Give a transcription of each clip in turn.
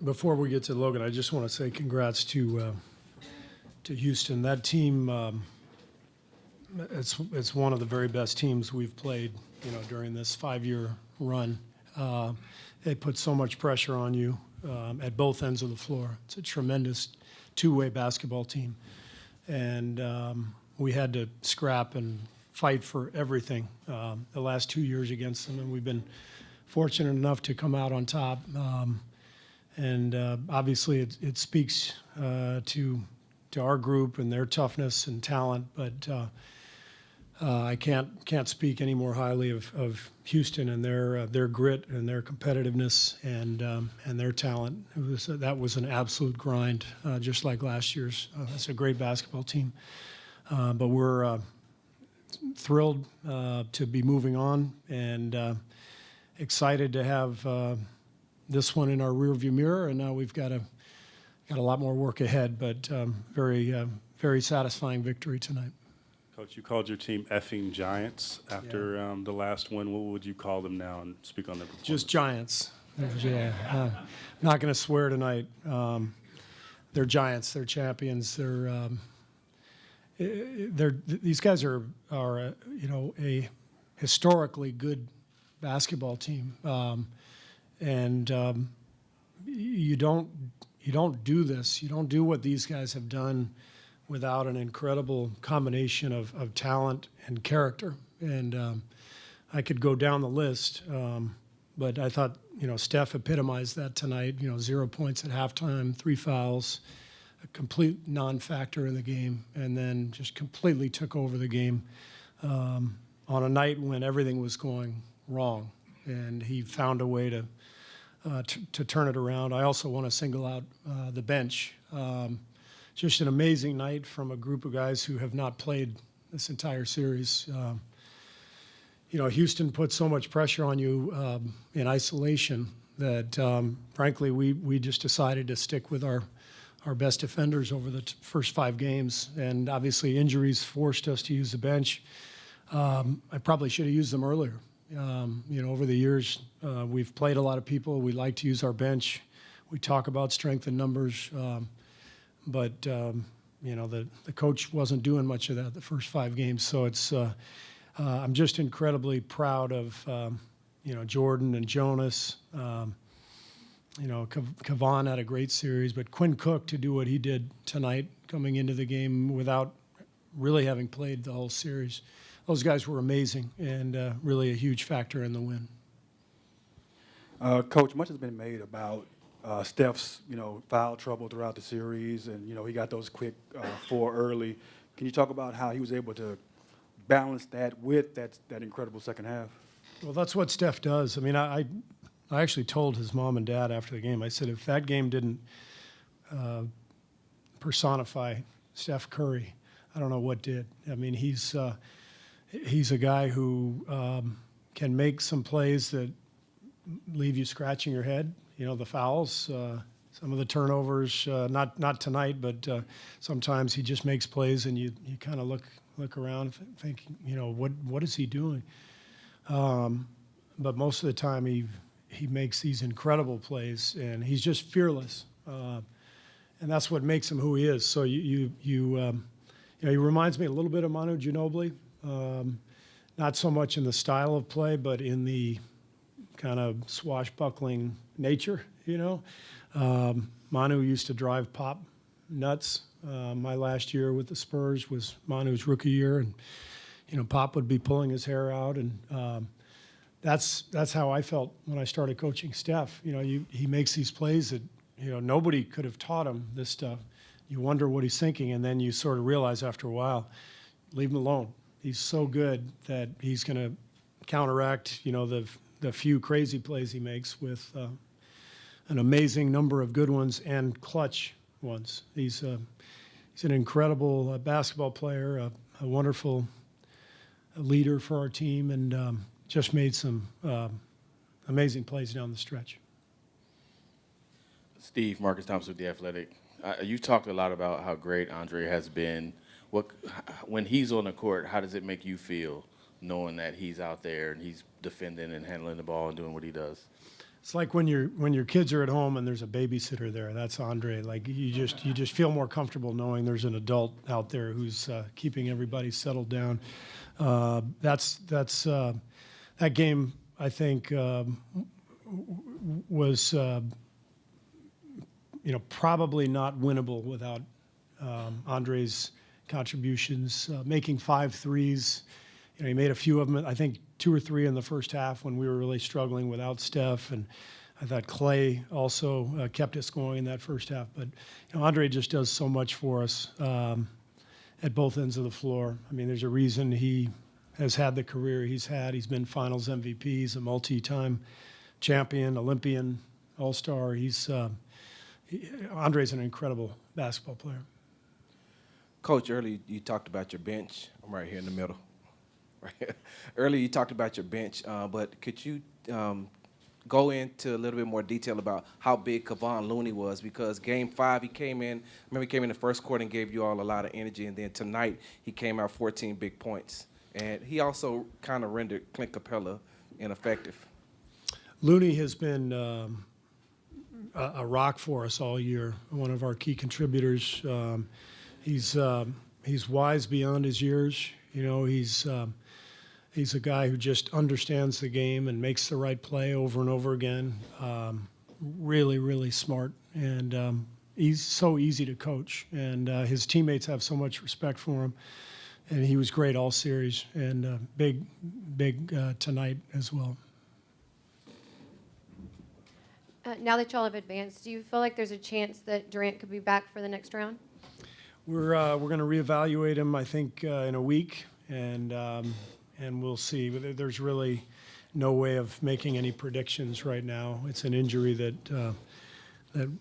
Before we get to Logan, I just want to say congrats to Houston. That team, it's one of the very best teams we've played, during this 5-year run. They put so much pressure on you at both ends of the floor. It's a tremendous two-way basketball team, and we had to scrap and fight for everything the last 2 years against them, and we've been fortunate enough to come out on top. And obviously, it speaks to our group and their toughness and talent. But I can't speak any more highly of Houston and their grit and their competitiveness and their talent. That was an absolute grind, just like last year's. It's a great basketball team. But we're thrilled to be moving on and excited to have this one in our rearview mirror, and now we've got a lot more work ahead, but very satisfying victory tonight. Coach, you called your team effing giants after the last win. What would you call them now, and speak on their performance? Just giants. Yeah, I'm not going to swear tonight. They're giants. They're champions. These guys are a historically good basketball team. And you don't do this. You don't do what these guys have done without an incredible combination of talent and character. And I could go down the list, but I thought Steph epitomized that tonight. 0 points at halftime, 3 fouls, a complete non-factor in the game, and then just completely took over the game on a night when everything was going wrong, and he found a way to turn it around. I also want to single out the bench. Just an amazing night from a group of guys who have not played this entire series. Houston put so much pressure on you in isolation that, frankly, we just decided to stick with our best defenders over the first 5 games. And obviously injuries forced us to use the bench. I probably should have used them earlier. Over the years, we've played a lot of people. We like to use our bench. We talk about strength in numbers, but the coach wasn't doing much of that the first 5 games. So I'm just incredibly proud of Jordan and Jonas. Kevon had a great series, but Quinn Cook to do what he did tonight, coming into the game without really having played the whole series. Those guys were amazing and really a huge factor in the win. Coach, much has been made about Steph's, foul trouble throughout the series, and he got those quick 4 early. Can you talk about how he was able to balance that with that incredible second half? Well, that's what Steph does. I mean, I actually told his mom and dad after the game. I said, if that game didn't personify Steph Curry, I don't know what did. I mean, he's a guy who can make some plays that leave you scratching your head. The fouls, some of the turnovers, not tonight, but sometimes he just makes plays and you kind of look around thinking, what is he doing? But most of the time he makes these incredible plays, and he's just fearless. And that's what makes him who he is. So he reminds me a little bit of Manu Ginobili. Not so much in the style of play, but in the kind of swashbuckling nature, Manu used to drive Pop nuts. My last year with the Spurs was Manu's rookie year, and Pop would be pulling his hair out, and that's how I felt when I started coaching Steph. He makes these plays that nobody could have taught him this stuff. You wonder what he's thinking, and then you sort of realize after a while, leave him alone. He's so good that he's going to counteract, the few crazy plays he makes with an amazing number of good ones and clutch ones. He's an incredible basketball player, a wonderful leader for our team, and just made some amazing plays down the stretch. Steve, Marcus Thompson with The Athletic. You talked a lot about how great Andre has been. When he's on the court, how does it make you feel knowing that he's out there and he's defending and handling the ball and doing what he does? It's like when your kids are at home and there's a babysitter there. That's Andre. Like you just feel more comfortable knowing there's an adult out there who's keeping everybody settled down. That game, I think, was probably not winnable without Andre's contributions, making 5 threes. He made a few of them. I think 2 or 3 in the first half when we were really struggling without Steph, and I thought Clay also kept us going in that first half. But Andre just does so much for us at both ends of the floor. I mean, there's a reason he has had the career he's had. He's been Finals MVP. He's a multi-time champion, Olympian, All-Star. Andre's an incredible basketball player. Coach, earlier you talked about your bench. I'm right here in the middle. Right. Earlier you talked about your bench, but could you go into a little bit more detail about how big Kevon Looney was? Because Game 5, he came in the first quarter and gave you all a lot of energy, and then tonight he came out 14 big points. And he also kind of rendered Clint Capella ineffective. Looney has been a rock for us all year, one of our key contributors. He's wise beyond his years. He's a guy who just understands the game and makes the right play over and over again. Really, really smart, and he's so easy to coach. And his teammates have so much respect for him. And he was great all series, and big tonight as well. Now that y'all have advanced, do you feel like there's a chance that Durant could be back for the next round? We're going to reevaluate him, I think, in a week, and we'll see. But there's really no way of making any predictions right now. It's an injury that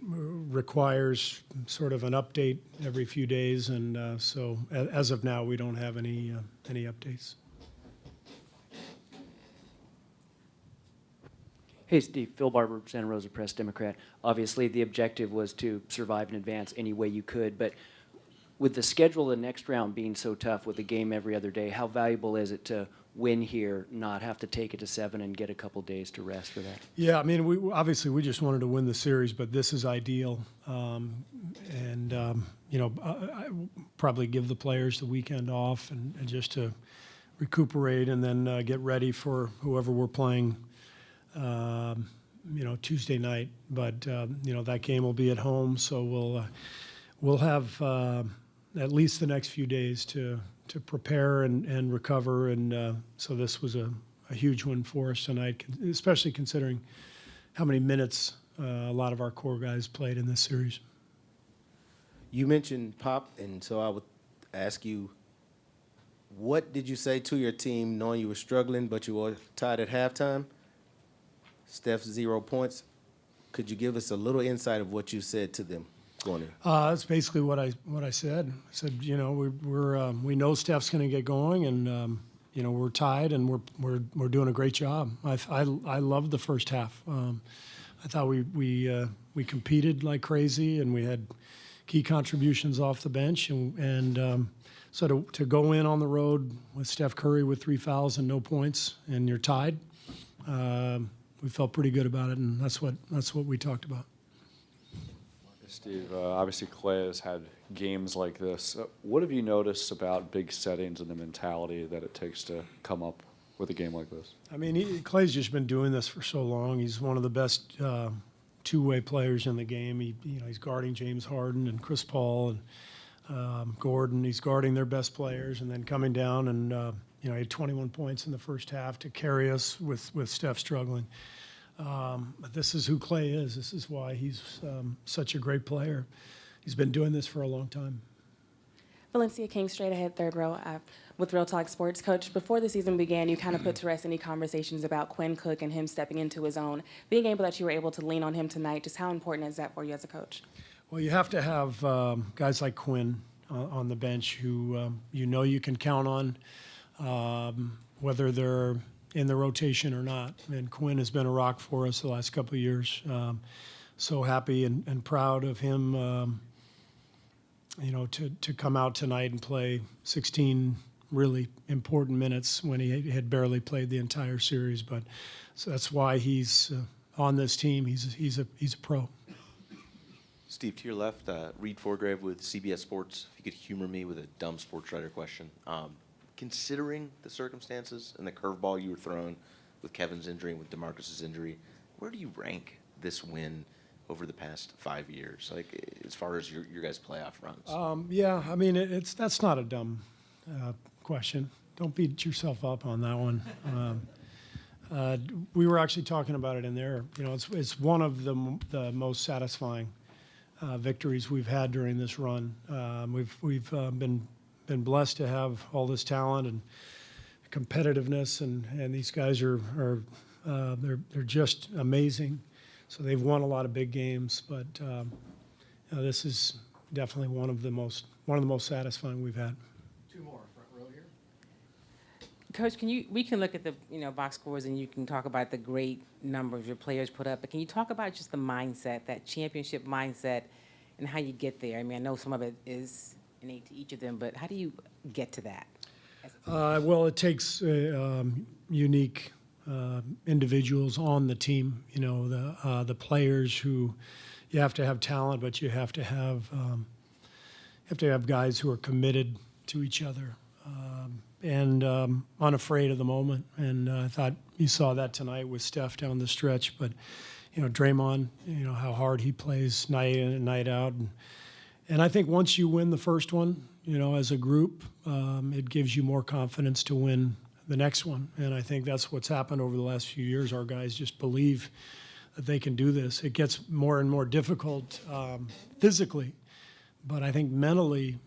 requires sort of an update every few days, and so as of now, we don't have any updates. Hey, Steve. Phil Barber, Santa Rosa Press Democrat. Obviously, the objective was to survive and advance any way you could, but with the schedule of the next round being so tough with a game every other day, how valuable is it to win here, not have to take it to 7 and get a couple days to rest for that? Yeah, I mean, we just wanted to win the series, but this is ideal. I probably give the players the weekend off and just to recuperate and then get ready for whoever we're playing, Tuesday night. But, that game will be at home, so we'll have at least the next few days to prepare and recover, and so this was a huge win for us tonight, especially considering how many minutes a lot of our core guys played in this series. You mentioned Pop, and so I would ask you, what did you say to your team knowing you were struggling but you were tied at halftime? Steph's 0 points. Could you give us a little insight of what you said to them going in? That's basically what I said. I said, we know Steph's going to get going, and we're tied, and we're doing a great job. I loved the first half. I thought we competed like crazy, and we had key contributions off the bench, and so to go in on the road with Steph Curry with 3 fouls and no points, and you're tied, we felt pretty good about it, and that's what we talked about. Steve, obviously Clay has had games like this. What have you noticed about big settings and the mentality that it takes to come up with a game like this? I mean, Clay's just been doing this for so long. He's one of the best two-way players in the game. He's guarding James Harden and Chris Paul and Gordon. He's guarding their best players, and then coming down and he had 21 points in the first half to carry us with Steph struggling. But this is who Clay is. This is why he's such a great player. He's been doing this for a long time. Valencia King, straight ahead, third row with Real Talk Sports. Coach, before the season began, you kind of put to rest any conversations about Quinn Cook and him stepping into his own. Being able that you were able to lean on him tonight, just how important is that for you as a coach? Well, you have to have guys like Quinn on the bench who you can count on, whether they're in the rotation or not. And Quinn has been a rock for us the last couple of years. So happy and proud of him, to come out tonight and play 16 really important minutes when he had barely played the entire series. But so that's why he's on this team. He's a pro. Steve, to your left, Reed Forgrave with CBS Sports. If you could humor me with a dumb sports writer question. Considering the circumstances and the curveball you were thrown with Kevin's injury and with DeMarcus's injury, where do you rank this win over the past 5 years, like as far as your guys' playoff runs? Yeah, I mean, that's not a dumb question. Don't beat yourself up on that one. We were actually talking about it in there. You know, it's one of the most satisfying victories we've had during this run. We've been blessed to have all this talent and competitiveness, and these guys are they're just amazing. So they've won a lot of big games, but this is definitely one of the most satisfying we've had. Two more, front row here. Coach, we can look at the box scores and you can talk about the great numbers your players put up, but can you talk about just the mindset, that championship mindset, and how you get there? I mean, I know some of it is innate to each of them, but how do you get to that? Well, it takes unique individuals on the team. You know, the players who you have to have talent, but you have to have guys who are committed to each other and unafraid of the moment. And I thought you saw that tonight with Steph down the stretch. But you know, Draymond, you know how hard he plays night in and night out. And I think once you win the first one, you know, as a group, it gives you more confidence to win the next one. And I think that's what's happened over the last few years. Our guys just believe that they can do this. It gets more and more difficult physically, but I think mentally,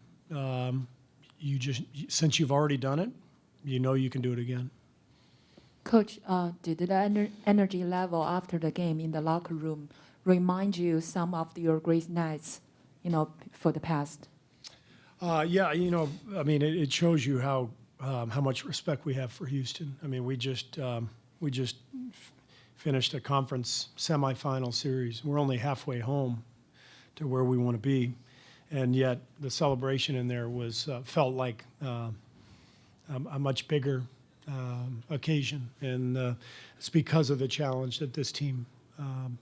since you've already done it, you know you can do it again. Coach, did the energy level after the game in the locker room remind you some of your great nights, you know, for the past? Yeah, you know, I mean, it shows you how much respect we have for Houston. I mean, we just finished a conference semifinal series. We're only halfway home to where we want to be, and yet the celebration in there was felt like a much bigger occasion, and it's because of the challenge that this team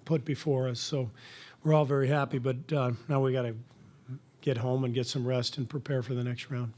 put before us. So we're all very happy, but now we got to get home and get some rest and prepare for the next round.